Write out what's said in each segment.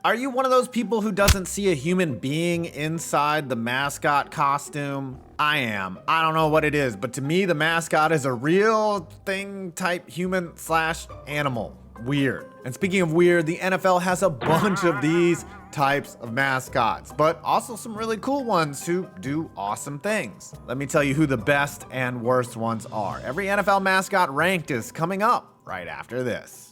Are you one of those people who doesn't see a human being inside the mascot costume? I am. I don't know what it is, but to me, the mascot is a real thing type human slash animal. Weird. And speaking of weird, the NFL has a bunch of these types of mascots, but also some really cool ones who do awesome things. Let me tell you who the best and worst ones are. Every NFL mascot ranked is coming up right after this.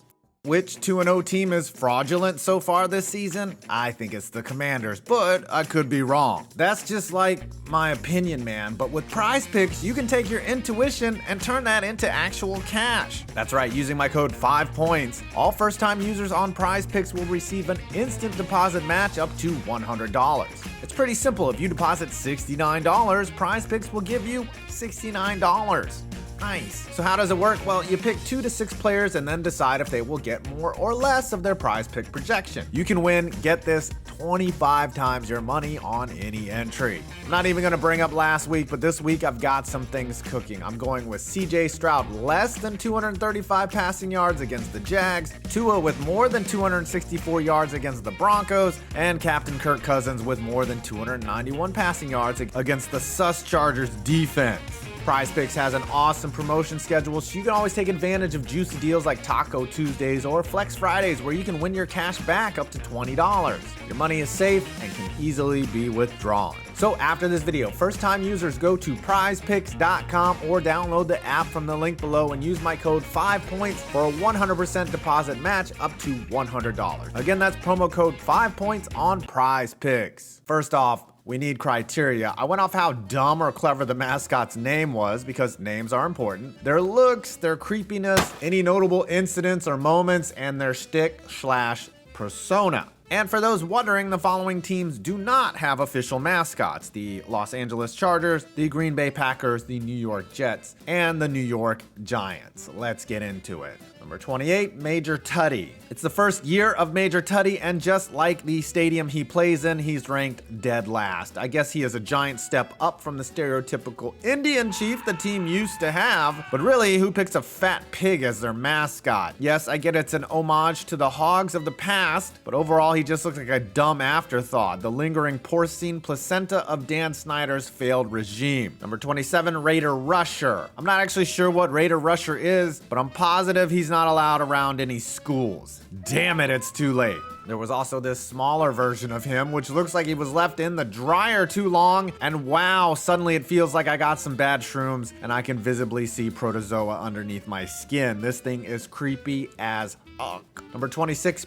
Which 2-0 team is fraudulent so far this season? I think it's the Commanders, but I could be wrong. That's just like my opinion, man. But with Prize Picks, you can take your intuition and turn that into actual cash. That's right, using my code 5points, all first-time users on Prize Picks will receive an instant deposit match up to $100. It's pretty simple. If you deposit $69, Prize Picks will give you $69. Nice. So how does it work? Well, you pick 2 to 6 players and then decide if they will get more or less of their prize pick projection. You can win, get this, 25 times your money on any entry. I'm not even gonna bring up last week, but this week I've got some things cooking. I'm going with CJ Stroud less than 235 passing yards against the Jags, Tua with more than 264 yards against the Broncos, and Captain Kirk Cousins with more than 291 passing yards against the sus Chargers defense. Prize Picks has an awesome promotion schedule, so you can always take advantage of juicy deals like Taco Tuesdays or Flex Fridays, where you can win your cash back up to $20. Your money is safe and can easily be withdrawn. So after this video, first-time users go to prizepicks.com or download the app from the link below and use my code 5points for a 100% deposit match up to $100. Again, that's promo code 5points on Prize Picks. First off, we need criteria. I went off how dumb or clever the mascot's name was, because names are important, their looks, their creepiness, any notable incidents or moments, and their shtick/persona. And for those wondering, the following teams do not have official mascots: the Los Angeles Chargers, the Green Bay Packers, the New York Jets, and the New York Giants. Let's get into it. Number 28, Major Tuddy. It's the first year of Major Tuddy, and just like the stadium he plays in, he's ranked dead last. I guess he is a giant step up from the stereotypical Indian chief the team used to have, but really, who picks a fat pig as their mascot? Yes, I get it's an homage to the hogs of the past, but overall, he just looks like a dumb afterthought, the lingering porcine placenta of Dan Snyder's failed regime. Number 27, Raider Rusher. I'm not actually sure what Raider Rusher is, but I'm positive he's not allowed around any schools. Damn it, it's too late. There was also this smaller version of him, which looks like he was left in the dryer too long, and wow, suddenly it feels like I got some bad shrooms and I can visibly see protozoa underneath my skin. This thing is creepy as fuck. Number 26,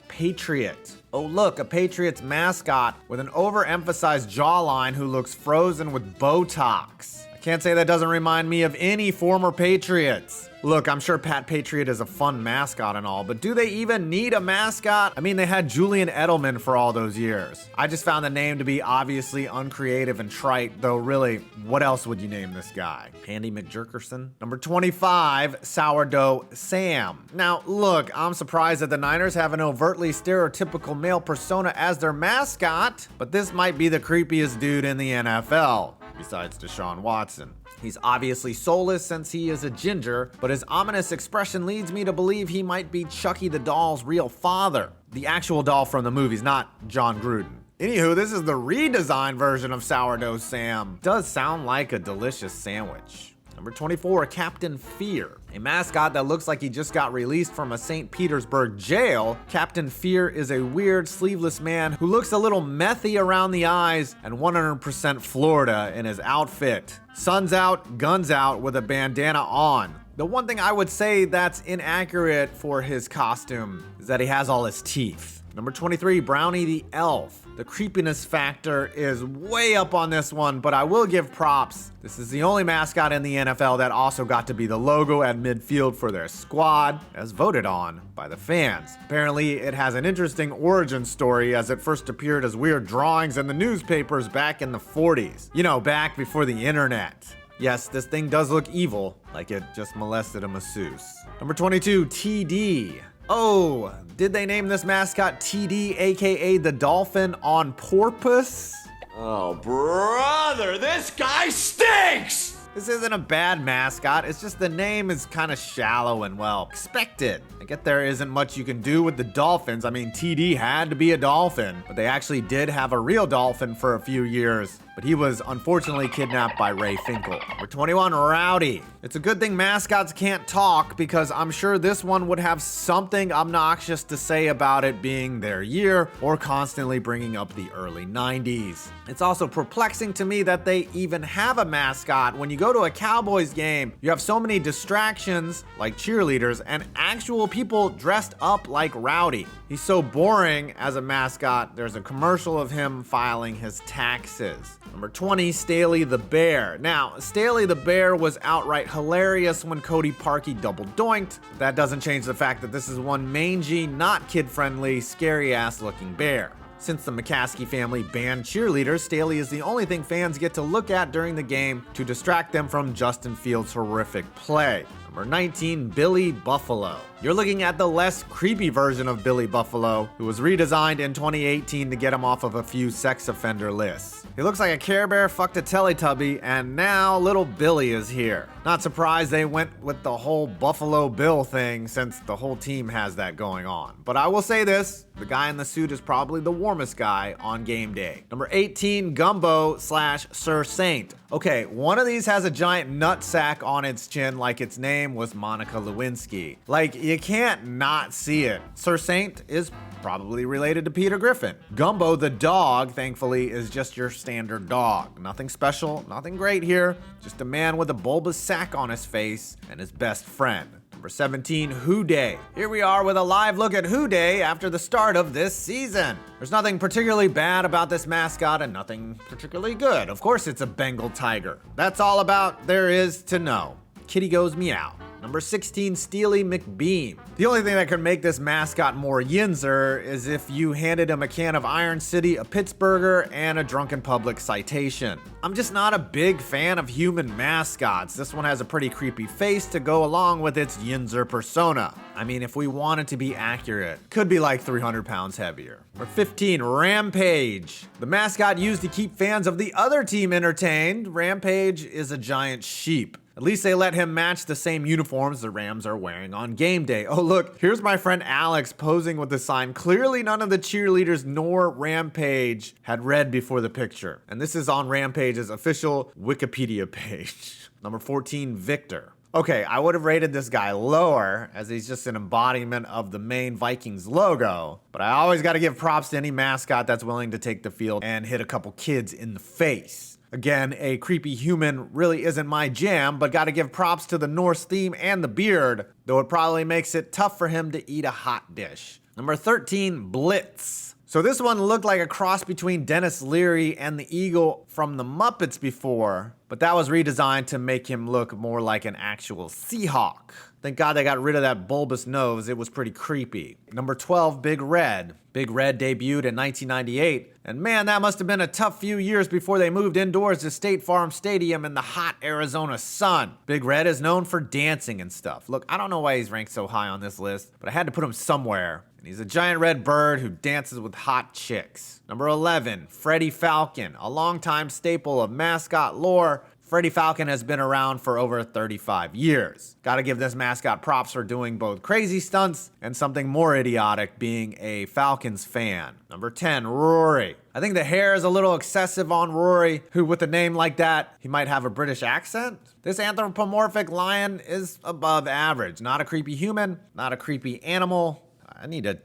Patriot. Oh look, a Patriots mascot with an overemphasized jawline who looks frozen with Botox. I can't say that doesn't remind me of any former Patriots. Look, I'm sure Pat Patriot is a fun mascot and all, but do they even need a mascot? I mean, they had Julian Edelman for all those years. I just found the name to be obviously uncreative and trite, though really, what else would you name this guy? Andy McJerkerson? Number 25, Sourdough Sam. Now, look, I'm surprised that the Niners have an overtly stereotypical male persona as their mascot, but this might be the creepiest dude in the NFL, besides Deshaun Watson. He's obviously soulless since he is a ginger, but his ominous expression leads me to believe he might be Chucky the doll's real father. The actual doll from the movies, not John Gruden. Anywho, this is the redesigned version of Sourdough Sam. Does sound like a delicious sandwich. Number 24, Captain Fear. A mascot that looks like he just got released from a St. Petersburg jail. Captain Fear is a weird, sleeveless man who looks a little methy around the eyes and 100% Florida in his outfit. Sun's out, guns out with a bandana on. The one thing I would say that's inaccurate for his costume is that he has all his teeth. Number 23, Brownie the Elf. The creepiness factor is way up on this one, but I will give props. This is the only mascot in the NFL that also got to be the logo at midfield for their squad, as voted on by the fans. Apparently, it has an interesting origin story, as it first appeared as weird drawings in the newspapers back in the 40s. You know, back before the internet. Yes, this thing does look evil, like it just molested a masseuse. Number 22, TD. Oh, did they name this mascot TD, aka the Dolphin, on purpose? Oh, brother, this guy stinks! This isn't a bad mascot, it's just the name is kind of shallow and, well, expected. I get there isn't much you can do with the Dolphins. I mean, TD had to be a dolphin, but they actually did have a real dolphin for a few years. But he was unfortunately kidnapped by Ray Finkel. Number 21, Rowdy. It's a good thing mascots can't talk, because I'm sure this one would have something obnoxious to say about it being their year or constantly bringing up the early 90s. It's also perplexing to me that they even have a mascot. When you go to a Cowboys game, you have so many distractions like cheerleaders and actual people dressed up like Rowdy. He's so boring as a mascot. There's a commercial of him filing his taxes. Number 20, Staley the Bear. Now, Staley the Bear was outright hilarious when Cody Parkey double doinked. But that doesn't change the fact that this is one mangy, not kid-friendly, scary-ass looking bear. Since the McCaskey family banned cheerleaders, Staley is the only thing fans get to look at during the game to distract them from Justin Fields' horrific play. Number 19, Billy Buffalo. You're looking at the less creepy version of Billy Buffalo, who was redesigned in 2018 to get him off of a few sex offender lists. He looks like a Care Bear fucked a Teletubby, and now little Billy is here. Not surprised they went with the whole Buffalo Bill thing, since the whole team has that going on. But I will say this, the guy in the suit is probably the warmest guy on game day. Number 18, Gumbo / Sir Saint. Okay, one of these has a giant nutsack on its chin like its name was Monica Lewinsky. Like, you can't not see it. Sir Saint is probably related to Peter Griffin. Gumbo the dog, thankfully, is just your standard dog. Nothing special, nothing great here. Just a man with a bulbous sack on his face and his best friend. Number 17, Who Day. Here we are with a live look at Who Day after the start of this season. There's nothing particularly bad about this mascot and nothing particularly good. Of course it's a Bengal tiger. That's all about there is to know. Kitty goes meow. Number 16, Steely McBeam. The only thing that could make this mascot more YINZER is if you handed him a can of Iron City, a PITTSBURGH, and a drunken public citation. I'm just not a big fan of human mascots. This one has a pretty creepy face to go along with its YINZER persona. I mean, if we wanted to be accurate, could be like 300 pounds heavier. Number 15, Rampage. The mascot used to keep fans of the other team entertained. Rampage is a giant sheep. At least they let him match the same uniforms the Rams are wearing on game day. Oh look, here's my friend Alex posing with the sign. Clearly none of the cheerleaders nor Rampage had read before the picture. And this is on Rampage's official Wikipedia page. Number 14, Viktor. Okay, I would have rated this guy lower as he's just an embodiment of the main Vikings logo, but I always got to give props to any mascot that's willing to take the field and hit a couple kids in the face. Again, a creepy human really isn't my jam, but gotta give props to the Norse theme and the beard, though it probably makes it tough for him to eat a hot dish. Number 13, BLITZ. So this one looked like a cross between Dennis Leary and the eagle from the Muppets before, but that was redesigned to make him look more like an actual Seahawk. Thank God they got rid of that bulbous nose, it was pretty creepy. Number 12, Big Red. Big Red debuted in 1998, and man, that must have been a tough few years before they moved indoors to State Farm Stadium in the hot Arizona sun. Big Red is known for dancing and stuff. Look, I don't know why he's ranked so high on this list, but I had to put him somewhere. And he's a giant red bird who dances with hot chicks. Number 11, Freddie Falcon, a longtime staple of mascot lore. Freddie Falcon has been around for over 35 years. Gotta give this mascot props for doing both crazy stunts and something more idiotic, being a Falcons fan. Number 10, Rory. I think the hair is a little excessive on Rory, who with a name like that, he might have a British accent. This anthropomorphic lion is above average. Not a creepy human, not a creepy animal. I need to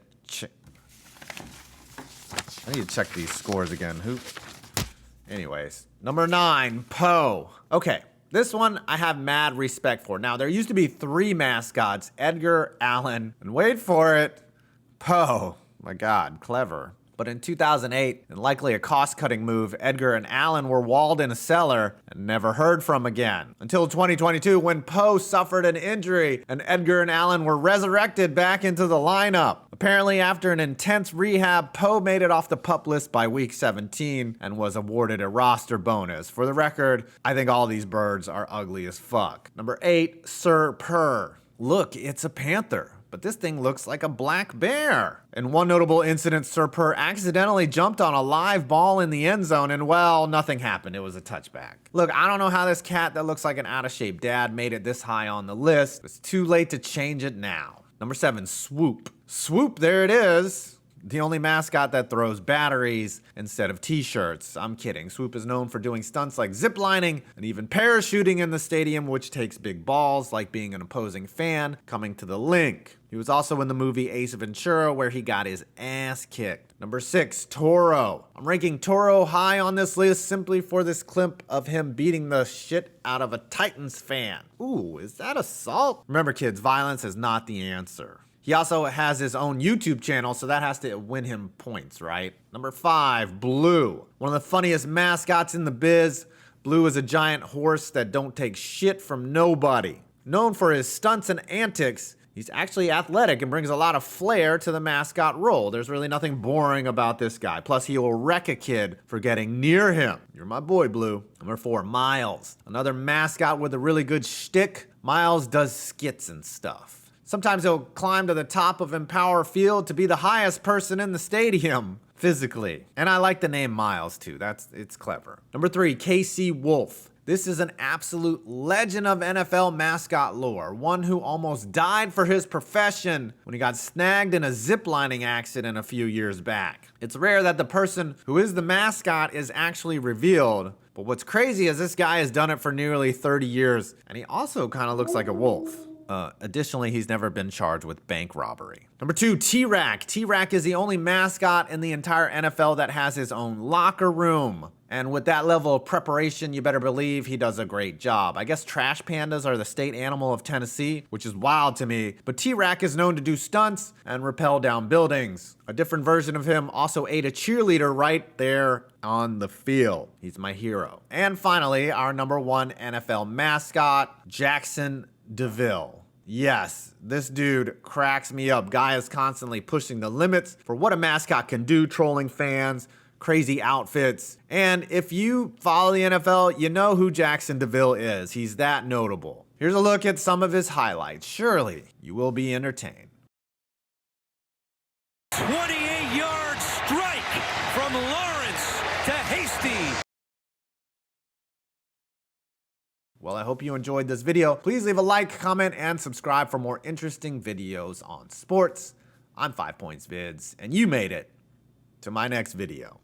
check these scores again. Anyways, number 9, Poe. Okay, this one I have mad respect for. Now, there used to be 3 mascots, Edgar, Allen, and wait for it, Poe. My God, clever. But in 2008, and likely a cost-cutting move, Edgar and Allen were walled in a cellar and never heard from again. Until 2022, when Poe suffered an injury and Edgar and Allen were resurrected back into the lineup. Apparently, after an intense rehab, Poe made it off the PUP list by week 17 and was awarded a roster bonus. For the record, I think all these birds are ugly as fuck. Number 8, Sir Purr. Look, it's a panther. but this thing looks like a black bear. In one notable incident, Sir Purr accidentally jumped on a live ball in the end zone and, well, nothing happened. It was a touchback. Look, I don't know how this cat that looks like an out-of-shape dad made it this high on the list. It's too late to change it now. Number 7, Swoop. Swoop, there it is. The only mascot that throws batteries instead of t-shirts. I'm kidding. Swoop is known for doing stunts like ziplining and even parachuting in the stadium, which takes big balls, like being an opposing fan coming to the link. He was also in the movie Ace Ventura, where he got his ass kicked. Number 6, Toro. I'm ranking Toro high on this list simply for this clip of him beating the shit out of a Titans fan. Ooh, is that assault? Remember kids, violence is not the answer. He also has his own YouTube channel, so that has to win him points, right? Number 5, Blue. One of the funniest mascots in the biz. Blue is a giant horse that don't take shit from nobody. Known for his stunts and antics, he's actually athletic and brings a lot of flair to the mascot role. There's really nothing boring about this guy. Plus, he will wreck a kid for getting near him. You're my boy, Blue. Number 4, Miles. Another mascot with a really good shtick. Miles does skits and stuff. Sometimes he'll climb to the top of Empower Field to be the highest person in the stadium, physically. And I like the name Miles too, it's clever. Number 3, KC Wolf. This is an absolute legend of NFL mascot lore, one who almost died for his profession when he got snagged in a ziplining accident a few years back. It's rare that the person who is the mascot is actually revealed, but what's crazy is this guy has done it for nearly 30 years, and he also kind of looks like a wolf. Additionally, he's never been charged with bank robbery. Number 2, T-Rack. T-Rack is the only mascot in the entire NFL that has his own locker room. And with that level of preparation, you better believe he does a great job. I guess trash pandas are the state animal of Tennessee, which is wild to me, but T-Rack is known to do stunts and rappel down buildings. A different version of him also ate a cheerleader right there on the field. He's my hero. And finally, our number 1 NFL mascot, Jackson DeVille. Yes, this dude cracks me up. Guy is constantly pushing the limits for what a mascot can do, trolling fans, crazy outfits. And if you follow the NFL, you know who Jackson DeVille is. He's that notable. Here's a look at some of his highlights. Surely you will be entertained. 28-yard strike from Lawrence to Hasty. Well, I hope you enjoyed this video. Please leave a like, comment, and subscribe for more interesting videos on sports. I'm 5 Points Vids, and you made it to my next video.